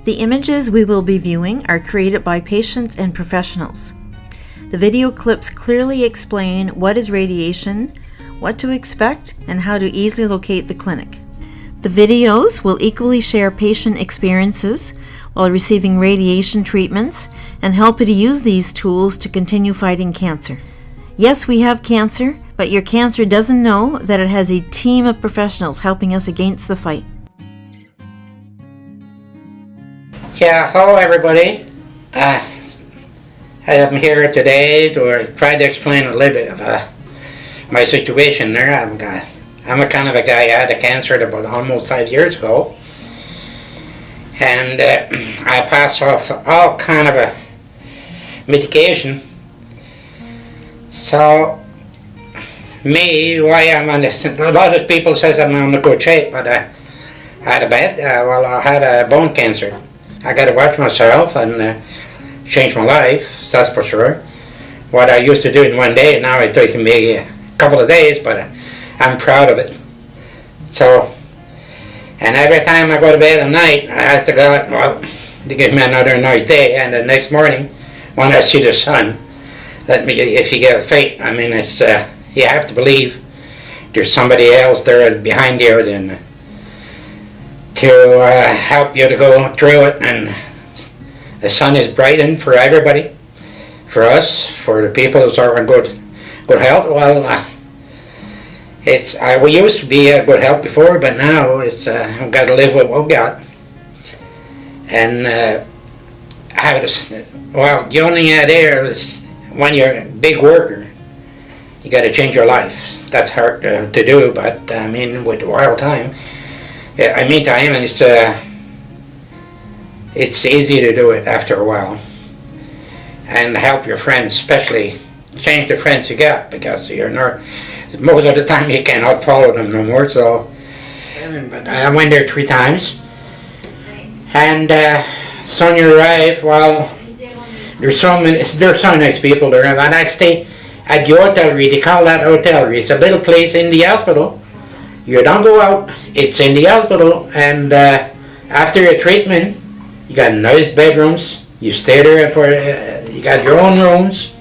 The images we will be viewing are created by patients and professionals. The video clips clearly explain what is radiation, what to expect, and how to easily locate the clinic. The videos will equally share patient experiences while receiving radiation treatments and help you to use these tools to continue fighting cancer. Yes, we have cancer, but your cancer doesn't know that it has a team of professionals helping us against the fight. Yeah, hello everybody. I'm here today to try to explain a little bit of my situation there. I'm a kind of a guy. I had a cancer about almost 5 years ago, and I passed off all kind of a medication. So me, why I'm on this? A lot of people says I'm in a good shape, but I had I had a bone cancer. I got to watch myself and change my life, that's for sure. What I used to do in one day, now it takes me a couple of days, but I'm proud of it. So, and every time I go to bed at night, I ask to God, well, to give me another nice day, and the next morning, when I see the sun, let me, if you get faith, I mean, it's, you have to believe there's somebody else there behind you then to help you to go through it, and the sun is brightened for everybody, for us, for the people who are in good health. Well, we used to be good health before, but now it's we've got to live with what we've got, and well, the only idea is when you're a big worker, you got to change your life. That's hard to do, but I mean, with a while time. I mean, time, and it's easy to do it after a while, and help your friends, especially change the friends you got, because you're not, most of the time you cannot follow them no more. So, but I went there 3 times, and soon you arrive. Well, there's so nice people there, and I stay at the hotelry. They call that hotelry. It's a little place in the hospital. You don't go out, it's in the hospital, and after your treatment, you got nice bedrooms, you stay there for, you got your own rooms,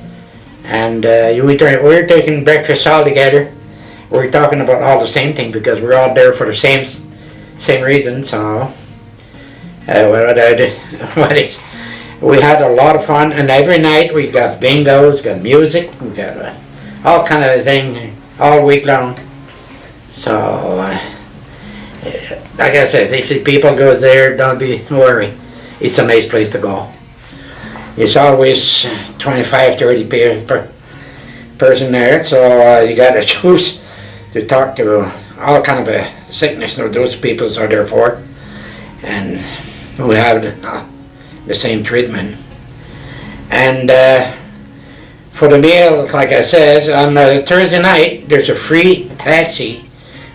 and we're taking breakfast all together. We're talking about all the same thing because we're all there for the same reason, so we had a lot of fun, and every night we got bingos, got music, we got all kind of thing all week long. So, like I said, if people go there, don't be worried. It's a nice place to go. It's always 25, 30 per person there, so you got to choose to talk to all kind of a sickness that those people are there for, and we have the same treatment. And for the meals, like I said, on Thursday night, there's a free taxi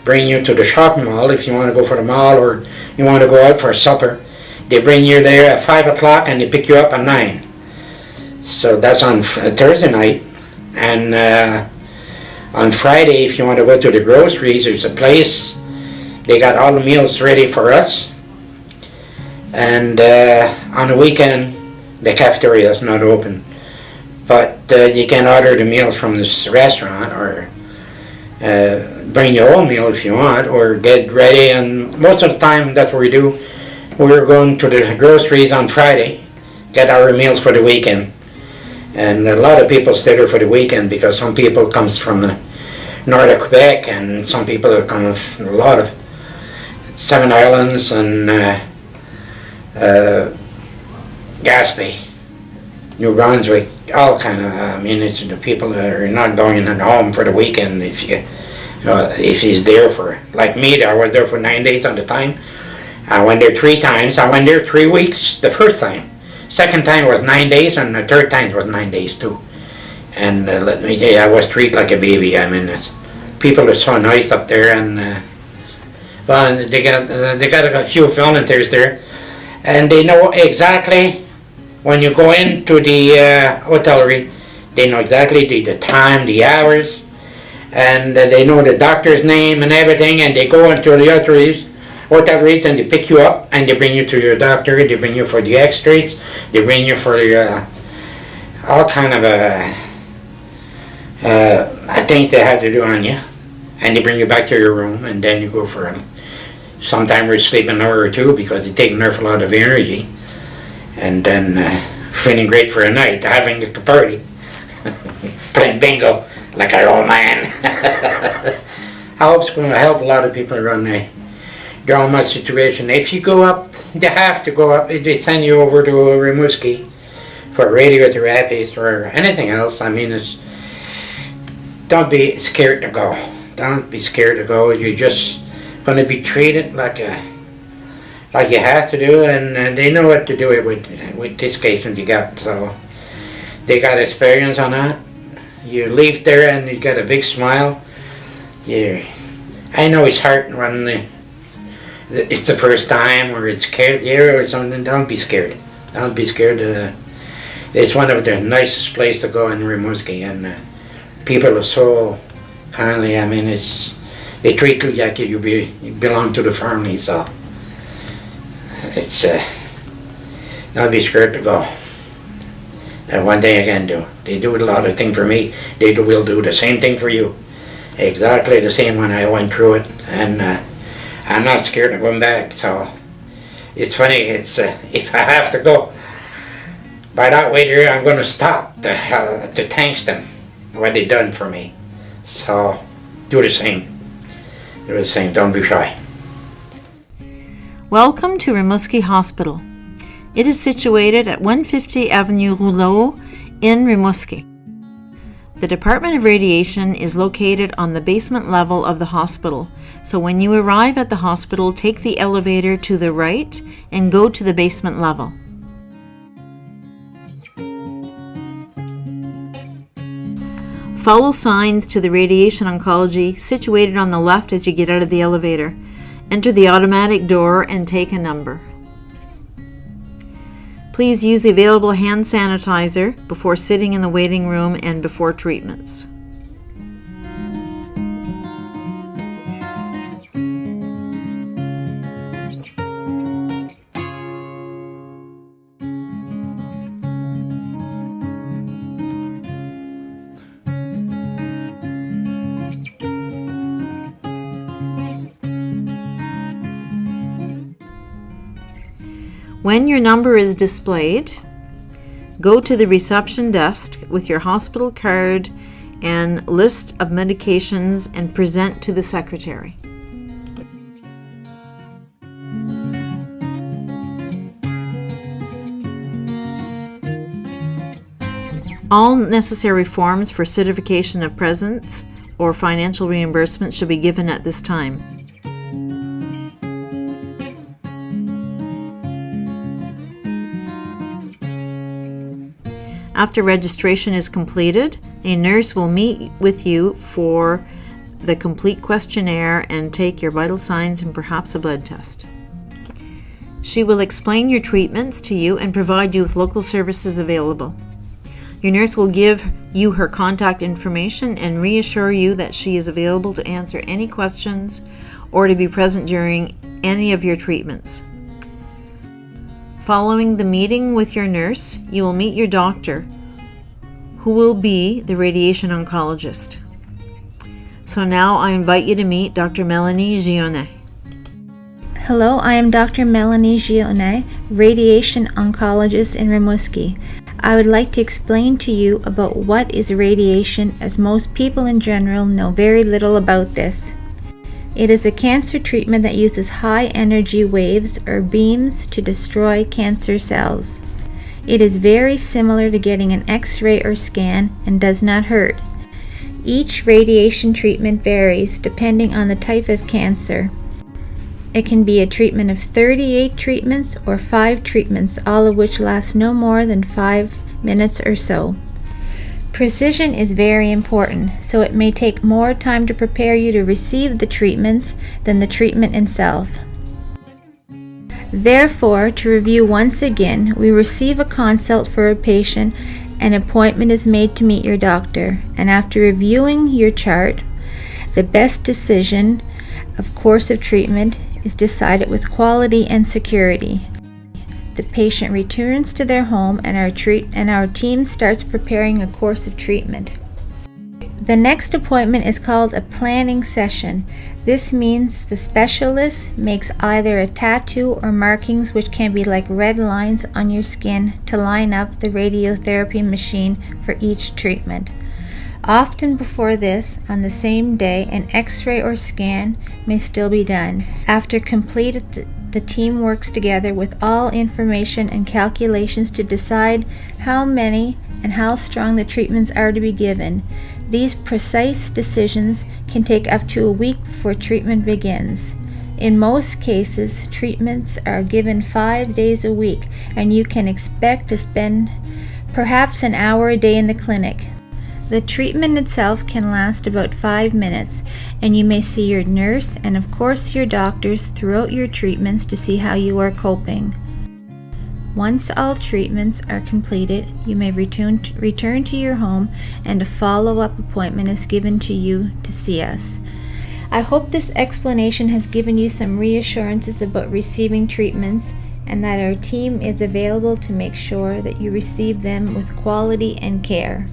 bring you to the shopping mall if you want to go for the mall, or you want to go out for supper. They bring you there at 5 o'clock and they pick you up at 9. So that's on Thursday night. And on Friday, if you want to go to the groceries, there's a place, they got all the meals ready for us. And on the weekend, the cafeteria is not open, but you can order the meals from this restaurant, or bring your own meal if you want, or get ready. And most of the time that's what we do. We're going to the groceries on Friday, get our meals for the weekend. And a lot of people stay there for the weekend because some people comes from the north of Quebec, and some people come from a lot of Seven Islands and Gaspé, New Brunswick, all kind of, I mean, it's the people that are not going home for the weekend. If he's there for, like me, I was there for 9 days at a time. I went there 3 times. I went there 3 weeks the first time. Second time was 9 days, and the third time was 9 days too. And let me tell you, I was treated like a baby. I mean, people are so nice up there, and well, they got a few volunteers there, and they know exactly when you go into the hotelry. They know exactly the time, the hours, and they know the doctor's name and everything, and they go into the hotelries whatever reason, they pick you up and they bring you to your doctor. They bring you for the X-rays. They bring you for the all kind of things they had to do on you, and they bring you back to your room, and then you go for them. Sometimes we're sleeping an hour or two because they take an awful lot of energy, and then feeling great for a night, having a party, playing bingo like an old man. I hope it's going to help a lot of people around their own situation. If you go up, they have to go up. They send you over to Rimouski for radiotherapy or anything else. I mean, don't be scared to go. Don't be scared to go. You're just going to be treated like you have to do, and they know what to do with this patient you got. So they got experience on that. You leave there and you got a big smile. I know it's hard when it's the first time or it's scared or something. Don't be scared. Don't be scared. It's one of the nicest places to go in Rimouski, and people are so kindly. I mean, they treat you like you belong to the family. So it's don't be scared to go. And one thing I can do, they do a lot of things for me. Will do the same thing for you. Exactly the same when I went through it, and I'm not scared of going back. So it's funny. It's if I have to go by that way there, I'm going to stop to thank them what they done for me. So do the same. Do the same. Don't be shy. Welcome to Rimouski Hospital. It is situated at 150 Avenue Rouleau in Rimouski. The Department of Radiation is located on the basement level of the hospital, so when you arrive at the hospital, take the elevator to the right and go to the basement level. Follow signs to the radiation oncology situated on the left as you get out of the elevator. Enter the automatic door and take a number. Please use the available hand sanitizer before sitting in the waiting room and before treatments. When your number is displayed, go to the reception desk with your hospital card and list of medications and present to the secretary. All necessary forms for certification of presence or financial reimbursement should be given at this time. After registration is completed, a nurse will meet with you for the complete questionnaire and take your vital signs and perhaps a blood test. She will explain your treatments to you and provide you with local services available. Your nurse will give you her contact information and reassure you that she is available to answer any questions or to be present during any of your treatments. Following the meeting with your nurse, you will meet your doctor, who will be the radiation oncologist. So now I invite you to meet Dr. Melanie Gionnet. Hello, I am Dr. Melanie Gionnet, radiation oncologist in Rimouski. I would like to explain to you about what is radiation, as most people in general know very little about this. It is a cancer treatment that uses high energy waves or beams to destroy cancer cells. It is very similar to getting an X-ray or scan and does not hurt. Each radiation treatment varies depending on the type of cancer. It can be a treatment of 38 treatments or 5 treatments, all of which last no more than 5 minutes or so. Precision is very important, so it may take more time to prepare you to receive the treatments than the treatment itself. Therefore, to review once again, we receive a consult for a patient, an appointment is made to meet your doctor, and after reviewing your chart, the best decision of course of treatment is decided with quality and security. The patient returns to their home and our team starts preparing a course of treatment. The next appointment is called a planning session. This means the specialist makes either a tattoo or markings, which can be like red lines on your skin, to line up the radiotherapy machine for each treatment. Often before this, on the same day, an X-ray or scan may still be done. After completed, the team works together with all information and calculations to decide how many and how strong the treatments are to be given. These precise decisions can take up to a week before treatment begins. In most cases, treatments are given 5 days a week, and you can expect to spend perhaps an hour a day in the clinic. The treatment itself can last about 5 minutes, and you may see your nurse and of course your doctors throughout your treatments to see how you are coping. Once all treatments are completed, you may return to your home, and a follow-up appointment is given to you to see us. I hope this explanation has given you some reassurances about receiving treatments, and that our team is available to make sure that you receive them with quality and care.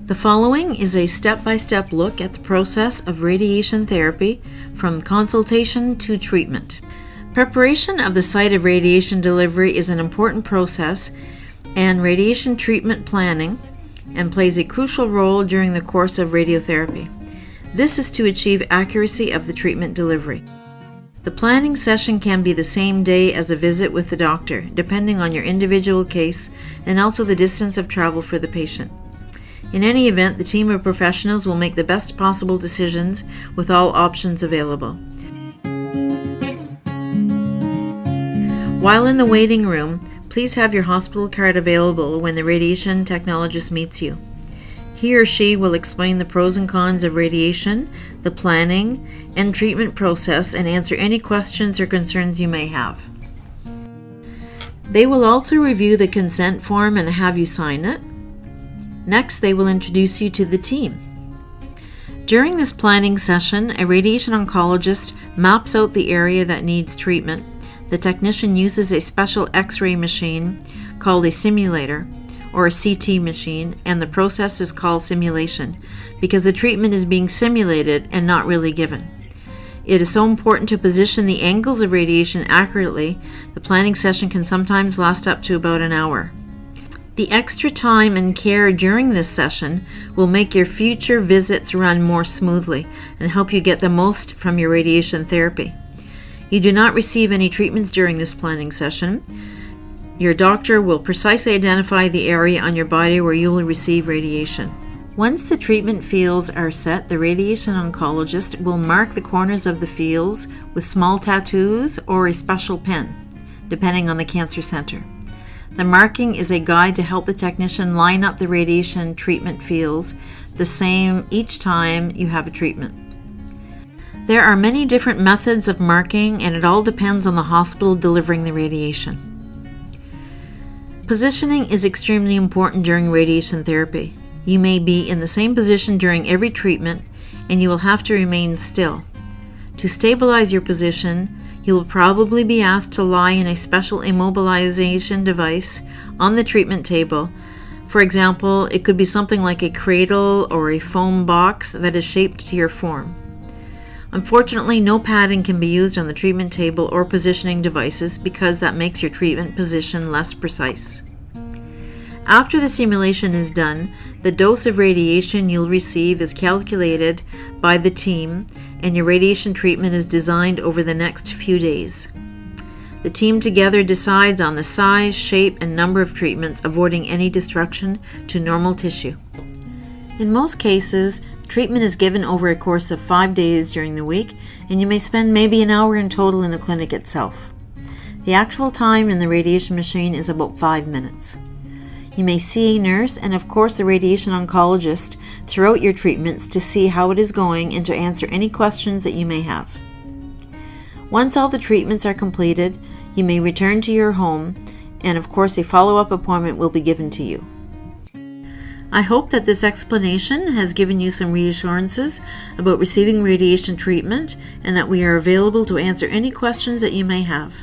The following is a step-by-step look at the process of radiation therapy from consultation to treatment. Preparation of the site of radiation delivery is an important process and radiation treatment planning, and plays a crucial role during the course of radiotherapy. This is to achieve accuracy of the treatment delivery. The planning session can be the same day as a visit with the doctor, depending on your individual case and also the distance of travel for the patient. In any event, the team of professionals will make the best possible decisions with all options available. While in the waiting room, please have your hospital card available when the radiation technologist meets you. He or she will explain the pros and cons of radiation, the planning and treatment process, and answer any questions or concerns you may have. They will also review the consent form and have you sign it. Next, they will introduce you to the team. During this planning session, a radiation oncologist maps out the area that needs treatment. The technician uses a special X-ray machine called a simulator or a CT machine, and the process is called simulation because the treatment is being simulated and not really given. It is so important to position the angles of radiation accurately. The planning session can sometimes last up to about an hour. The extra time and care during this session will make your future visits run more smoothly and help you get the most from your radiation therapy. You do not receive any treatments during this planning session. Your doctor will precisely identify the area on your body where you will receive radiation. Once the treatment fields are set, the radiation oncologist will mark the corners of the fields with small tattoos or a special pen, depending on the cancer center. The marking is a guide to help the technician line up the radiation treatment fields the same each time you have a treatment. There are many different methods of marking, and it all depends on the hospital delivering the radiation. Positioning is extremely important during radiation therapy. You may be in the same position during every treatment, and you will have to remain still. To stabilize your position, you will probably be asked to lie in a special immobilization device on the treatment table. For example, it could be something like a cradle or a foam box that is shaped to your form. Unfortunately, no padding can be used on the treatment table or positioning devices because that makes your treatment position less precise. After the simulation is done, the dose of radiation you'll receive is calculated by the team, and your radiation treatment is designed over the next few days. The team together decides on the size, shape, and number of treatments, avoiding any destruction to normal tissue. In most cases, treatment is given over a course of 5 days during the week, and you may spend maybe an hour in total in the clinic itself. The actual time in the radiation machine is about 5 minutes. You may see a nurse and of course the radiation oncologist throughout your treatments to see how it is going and to answer any questions that you may have. Once all the treatments are completed, you may return to your home, and of course a follow-up appointment will be given to you. I hope that this explanation has given you some reassurances about receiving radiation treatment and that we are available to answer any questions that you may have.